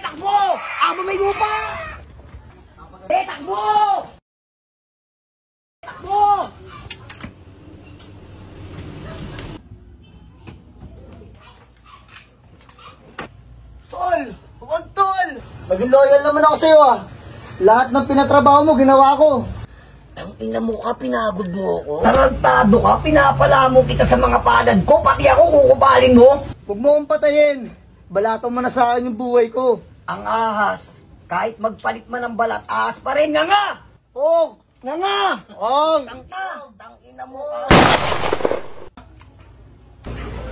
takbo! Aba may lupa! Takbo! Takbo! Tol! Huwag tol! Maging loyal naman ako sa'yo ah. Lahat ng pinatrabaho mo, ginawa ko. Tangina mo ka, pinagod mo ako. Tarantado ka, pinapalamo kita sa mga palad ko, pati ako kukubalin mo. Huwag mo akong patayin. Balato mo na sa akin yung buhay ko. Ang ahas, kahit magpalit man ng balat, ahas pa rin, nga! Oh! Nga! Oh! Tangina mo ka.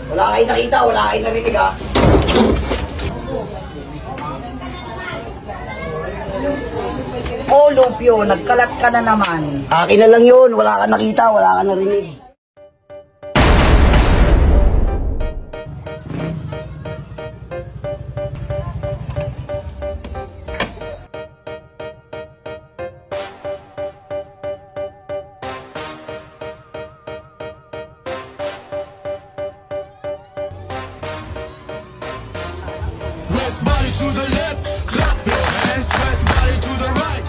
Wala kayo nakita, wala kayo narinig ha. Oh, Lupio, nagkalat ka na naman. Akin na lang yun, wala ka nakita, wala ka narinig. West body to the left, clap your hands. West body to the right.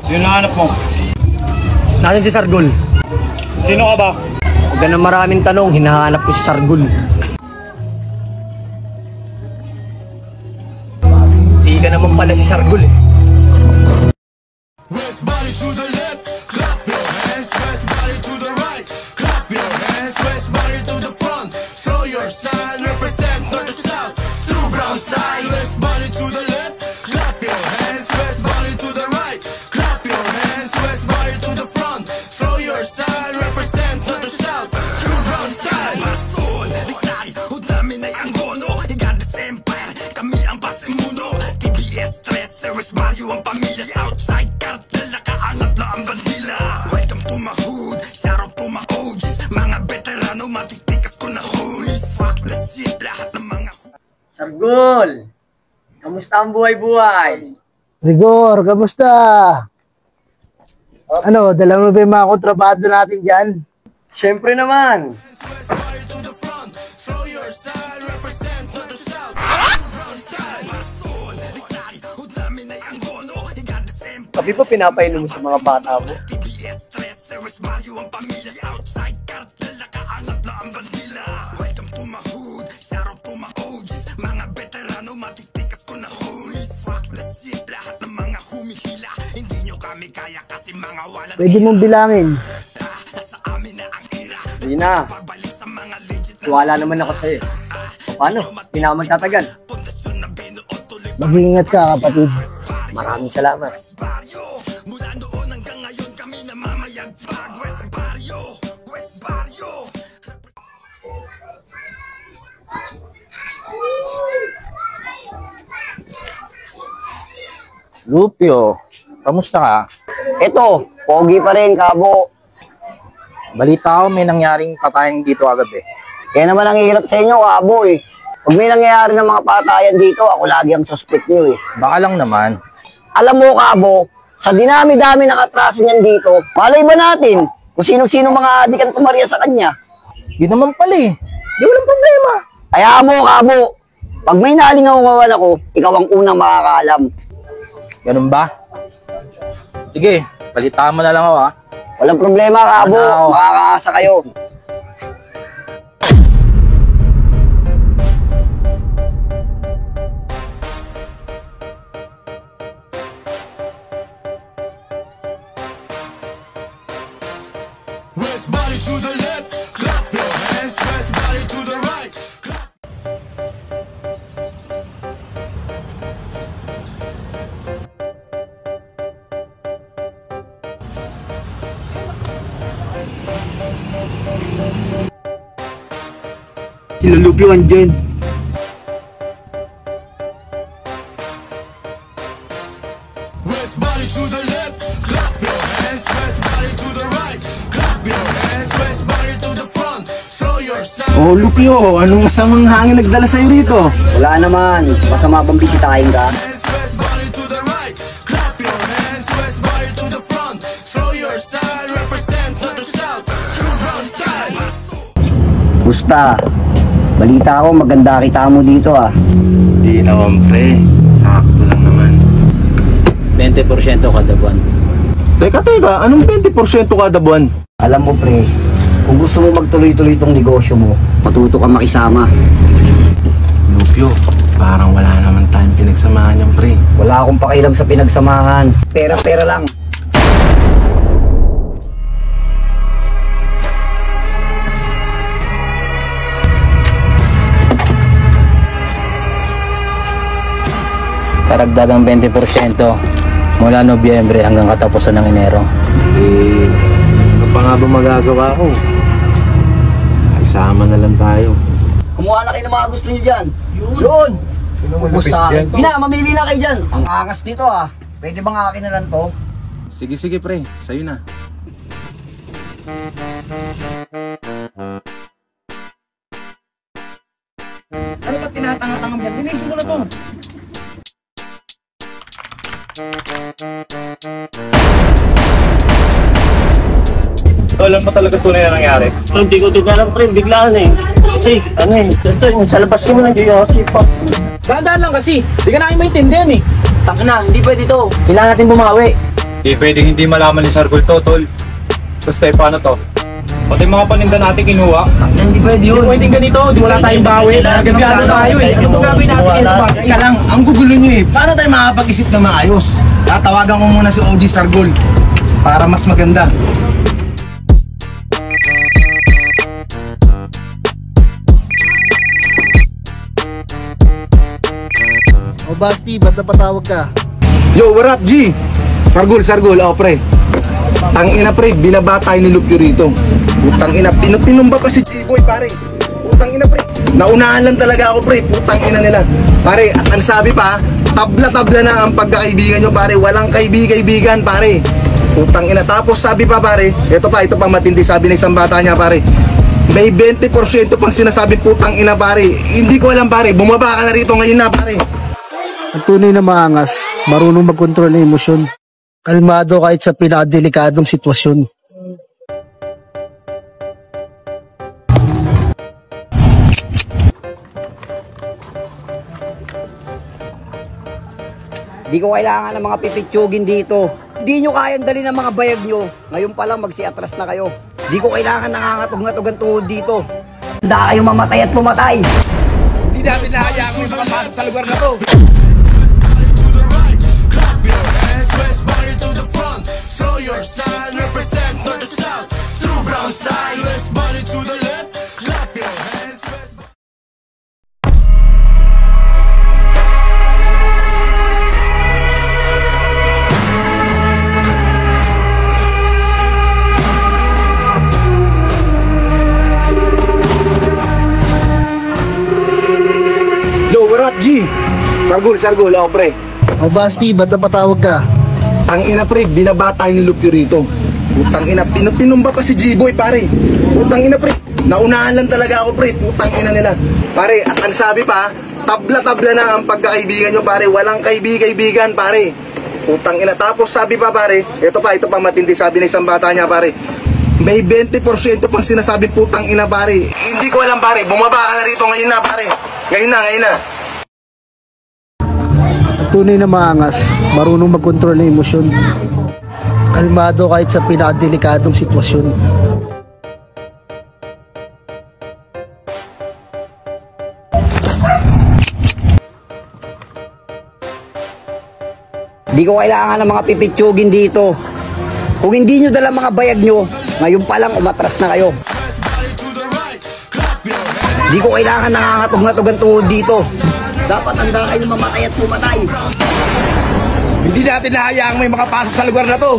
Sino hanap mo? Nasaan si Sargol? Sino ka ba? Huwag ka na maraming tanong, hinahanap ko si Sargol. Hindi ka naman pala si Sargol eh. West body to the left, clap your hands. West body to the right, clap your hands. West body to the front, show your sign. Represent north to south, true brown style. West body to the left, clap your hands. West body to the right, clap your hands. West body to the front, show your sign. Represent north to south, true brown style. Mason, Rizal, udlamin ay ang gono. Gigantes Empire, kami ang pasimuno. TBS 13, West Barrio ang pamilya. Southside cartel, nakaangat na ang bandila. Welcome to my hood, shout out to my OGs. Mga veterano, matitikas ko na homies. Fuck the shit, lahat ng mga Sargol! Kamusta ang buhay-buhay? Rigor, kamusta? Ano, dala mo ba yung mga kontrabado natin dyan? Siyempre naman! West body to the front, show your side. Represent north to south, brown style. Mason, Rizal, udlamin ay ang gono. Gigantes Empire, Kapi pa pinapainom mo sa mga bata mo. TBS 13, West Barrio ang pamilya. Southside cartel, nakaangat na ang bandila. Welcome to my hood, shout out to my OGs. Mga veterano, matitikas ko na homies. Fuck the shit, lahat ng mga humihila. Hindi nyo kami kaya kasi mga walang Pwede mong bilangin. nasa amin na ang ira. Hindi na. Pabalik sa mga legit na Tuwala naman ako sa'yo. Paano? Hindi na ako magtatagal. pundasyon na binuo. Tuloy Mag-iingat ka, kapatid. Maraming salamat. baryo. Mula noon hanggang ngayon kami namamayagpag. West Barrio, West Barrio. Lupio, kamusta ka? Ito, pogi pa rin, kabo. Balita ko may nangyaring patayan dito kagabi. Kaya naman ang hirap sa inyo, kabo eh. Pag may nangyayari ng mga patayan dito, ako lagi ang suspect nyo eh. Baka lang naman. Alam mo, kabo, sa dinami-dami ng atraso niyan dito, malay ba natin kung sino-sino mga adik ang tumarya sa kanya? Yun naman pala eh. Di walang problema. Kaya mo, kabo, pag may nalingawan ako, ikaw ang unang makakaalam. Ganun ba? Sige, balitaan mo na lang ako ha. Walang problema, kabo, Ano? makakaasa kayo. West body to the left, clap your hands. West body to the right, clap. Sila Lupio andyan. West body to the left, clap your hands. West body to the right, clap your hands. West body to the front, show your side. Oh, Lupio, anong masamang hangin nagdala sa'yo rito? Wala naman, masama bang bisitahin ka? West body to the right, clap your hands. West body to the front, show your side. Musta? Balita ko, maganda kita mo dito ah. Hindi naman pre, sakto lang naman. 20% kada buwan. Teka, anong 20% kada buwan? Alam mo pre, kung gusto mo magtuloy-tuloy itong negosyo mo, matuto ka makisama. Lupyo, parang wala naman tayong pinagsamahan yan pre. Wala akong pakialam sa pinagsamahan. Pera-pera lang. Karagdagang 20% mula Nobyembre hanggang katapusan ng Enero. Ano pa nga ba magagawa ko? Isama na lang tayo. Kumuha na kayo ng mga gusto nyo dyan. Yun! Ubus sa akin. Gina, mamili na kayo dyan. Ang angas nito ah. Pwede bang akin na lang to? Sige pre, sa'yo na. Ano ba tinatanga-tanga mo? Linisin mo na to. Tol, ano ba talaga tunay na nangyari? Hindi ko din alam, pre. Biglaan eh. Kasi, ano eh. Ito, yung sa labas mo lang, yoyosi pa. Dahan-dahan lang kasi. Di ka namin maintindihan eh. Taka na, hindi pwede to. Kailangan natin bumawi. Hindi pwedeng hindi malaman ni Sargol to, Tol. Basta paano to? Pati mga paninda natin kinuha. Hindi pwede yun. Hindi pwedeng ganito. Di wala tayong bawi. Nagagano tayo eh. Ano gagawin natin ito? Teka lang, ang gugulo nyo eh. Paano tayo makapag-isip na maayos? Tatawagan ko muna si OG Sargol para mas maganda. O Basti, ba't napatawag ka? Yo, what up G? Sargol, oh pre. Tangina pre, binabatay ni Lupyo rito. Putang ina, pinutinumba pa si G-Boy pare. Putang ina pre. Naunahan lang talaga ako pre, putang ina nila. Pare, at ang sabi pa, tabla-tabla na ang pagkakaibigan nyo pare. Walang kaibigan pare. Putang ina. Tapos sabi pa pare, ito pa matindi, sabi ng isang bata niya pare. May 20% pang sinasabi putang ina pare. Hindi ko alam pare, bumaba ka na rito ngayon na pare. Ang tunay na maangas, marunong magkontrol ng emosyon. Kalmado kahit sa pinakadelikadong sitwasyon. Di ko kailangan ng mga pipitsugin dito. Di nyo kayang dali ng mga bayag nyo. Ngayon pa lang magsiatras na kayo. Di ko kailangan nangangatog-ngatog ang tuhod dito. Handa kayong mamatay at pumatay. Hindi natin nahayaan yung makapasok sa lugar na to. West body to the front, show your style, represent north to south. True brown style, west body to the left, clap your hands, west body. Yo, what up G? Sargol, oh pre. O Basti, ba't napatawag ka? Ang ina pre, binabatay ni Lupyo rito. Putang ina, pinutinumba pa si G-Boy pare. Putang ina pre, naunahan lang talaga ako pre. Putang ina nila. Pare, at ang sabi pa, tabla-tabla na ang pagkakaibigan nyo pare. Walang kaibigan pare. Putang ina. Tapos sabi pa pare, ito pa matindi, sabi ng isang bata niya pare. May 20% pang sinasabi putang ina pare. Hindi ko alam pare, bumaba ka na rito ngayon na pare. Ngayon na. Tunay na maangas, marunong magkontrol ng emosyon. Kalmado kahit sa pinakadelikadong sitwasyon. Di ko kailangan ng mga pipitsugin dito. Kung hindi nyo dala mga bayag nyo, ngayon pa lang umatras na kayo. Di ko kailangan nangangatog-ngatog ang tuhod dito. Dapat handa kayong mamatay at pumatay. Hindi natin nahayaang may makapasok sa lugar na to.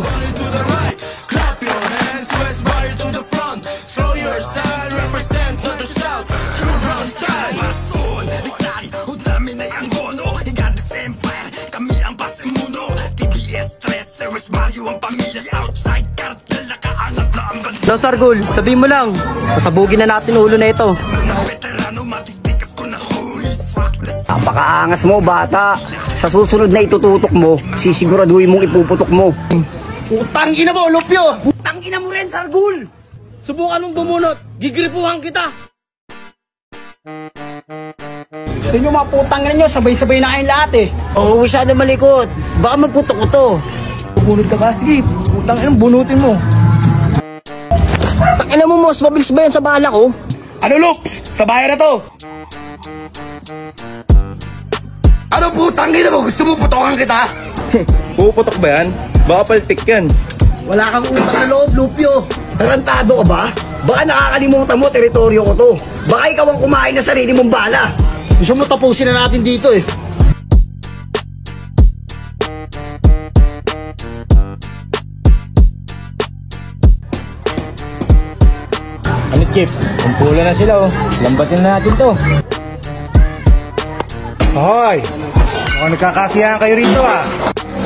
So, Sargol, sabihin mo lang. Pasabugin na natin ulo na ito. Napakaangas mo, bata. Sa susunod na itututok mo, sisiguraduhin mong ipuputok mo. Utang ina mo, Lupyo! Tangina mo rin, Sargol! Subukan mong bumunot. Gigripuhan kita. Gusto nyo mga putang nyo, sabay-sabay na kayong lahat eh. Oo, masyado malikot. Baka magputok ko to. Bunot ka ba? Sige, putang ina, bunutin mo. Ina mo, mas mabilis ba yan sa bala ko? Ano, Loops? Sa bayan na to? Ano putang ina mo? Gusto mo putokan kita? Puputok ba yan? Baka paltik yan. Wala kang utang na loob, Lupyo. Tarantado ka ba? Baka nakakalimutan mo, teritoryo ko to. Baka ikaw ang kumain na sarili mong bala. Gusto mo tapusin na natin dito eh. Ano, Chip? Kumpula na sila oh. Lambatin na natin to. Hoy! Mukhang nagkakasiyahan kayo rito ah.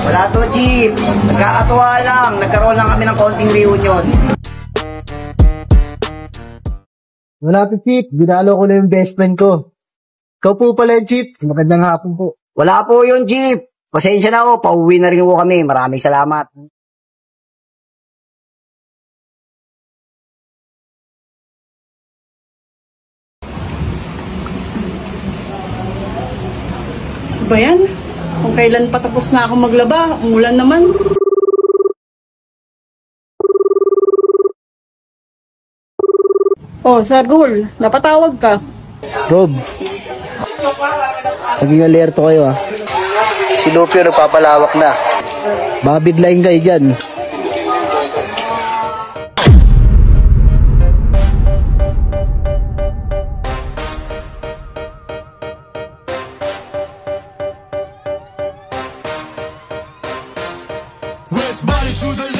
Wala to, Jeep. Nagkakatuwa lang. Nagkaroon lang kami ng konting reunion. Wala to, Chip. Ginalo ko na yung best friend ko. Ikaw po pala yung Chip. Magandang hapon po. Wala po yun, Jeep. Pasensya na ako. Pauwi na rin po kami. Maraming salamat. Ba yan? Kung kailan pa tapos na ako maglaba, umulan naman. Oh, Sargul, napatawag ka. Rob, naging alerto kayo ah. Si Lupyo nagpapalawak na. Babidlayin kayo dyan. West body to the